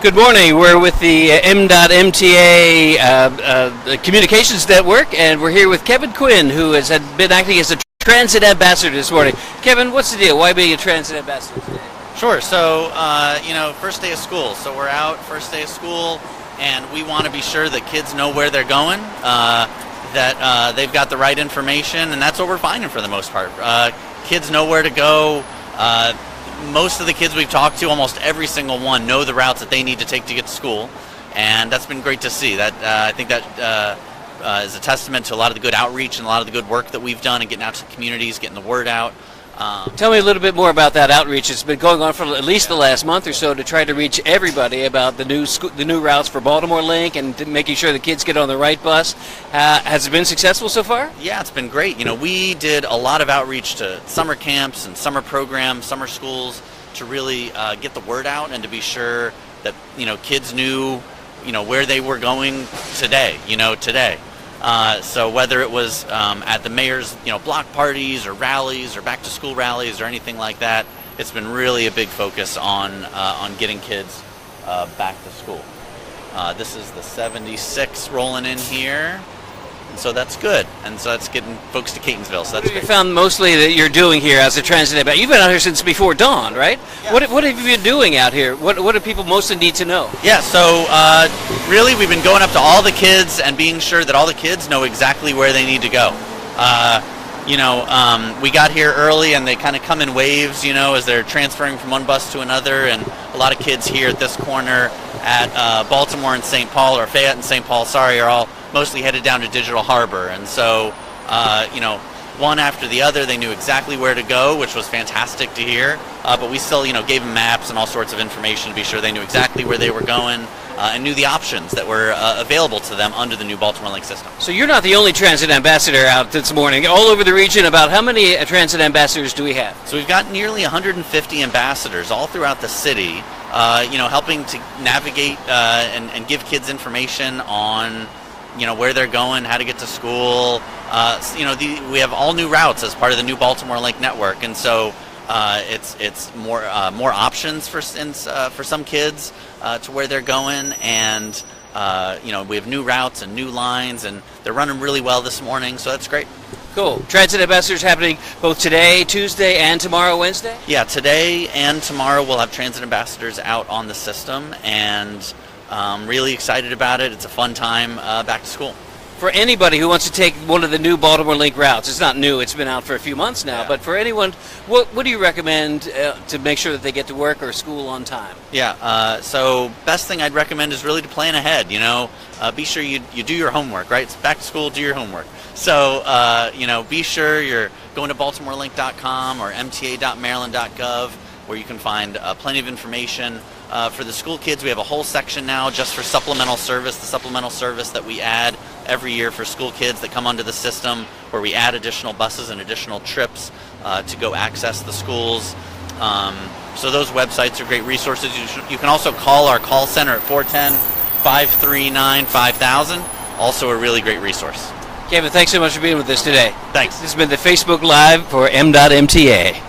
Good morning. We're with the MDOT MTA Communications Network, and we're here with Kevin Quinn, who has been acting as a transit ambassador this morning. Kevin, what's the deal? Why being a transit ambassador today? Sure. So, first day of school. So we're out first day of school, and we want to be sure that kids know where they're going, that they've got the right information, and that's what we're finding for the most part. Kids know where to go. Most of the kids we've talked to, almost every single one, know the routes that they need to take to get to school, and that's been great to see. That I think that is a testament to a lot of the good outreach and a lot of the good work that we've done in getting out to the communities, getting the word out. Tell me a little bit more about that outreach. It's been going on for at least the last month or so to try to reach everybody about the new routes for Baltimore Link and making sure the kids get on the right bus. Has it been successful so far? Yeah, it's been great. We did a lot of outreach to summer camps and summer programs, summer schools, to really get the word out and to be sure that kids knew where they were going today. So whether it was at the mayor's block parties or rallies or back to school rallies or anything like that, it's been really a big focus on getting kids back to school. This is the 76 rolling in here, and so that's good. And so that's getting folks to Catonsville. So that's what have you found mostly that you're doing here as a transit ambassador? You've been out here since before dawn, right? Yeah. What have you been doing out here? What do people mostly need to know? Yeah, so really we've been going up to all the kids and being sure that all the kids know exactly where they need to go. We got here early and they kind of come in waves, as they're transferring from one bus to another, and a lot of kids here at this corner at Baltimore and St. Paul, or Fayette and St. Paul, are all mostly headed down to Digital Harbor. And so, one after the other, they knew exactly where to go, which was fantastic to hear. But we still, gave them maps and all sorts of information to be sure they knew exactly where they were going and knew the options that were available to them under the new Baltimore Link system. So you're not the only transit ambassador out this morning. All over the region, about how many transit ambassadors do we have? So we've got nearly 150 ambassadors all throughout the city, helping to navigate and give kids information on where they're going, how to get to school. We have all new routes as part of the new Baltimore Link network, and so it's more options for some kids to where they're going, and we have new routes and new lines, and they're running really well this morning, so that's great. Cool. Transit ambassadors happening both today, Tuesday, and tomorrow, Wednesday? Yeah, today and tomorrow we'll have transit ambassadors out on the system, and really excited about it. It's a fun time back to school. For anybody who wants to take one of the new Baltimore Link routes, it's not new, it's been out for a few months now, but for anyone, what do you recommend to make sure that they get to work or school on time? Yeah, so best thing I'd recommend is really to plan ahead, be sure you do your homework, right? It's back to school, do your homework. So, be sure you're going to baltimorelink.com or mta.maryland.gov, where you can find plenty of information. For the school kids, we have a whole section now just for supplemental service, the supplemental service that we add every year for school kids that come onto the system, where we add additional buses and additional trips to go access the schools. So those websites are great resources. You can also call our call center at 410-539-5000, also a really great resource. Kevin, thanks so much for being with us today. Thanks. This has been the Facebook Live for MDOT MTA.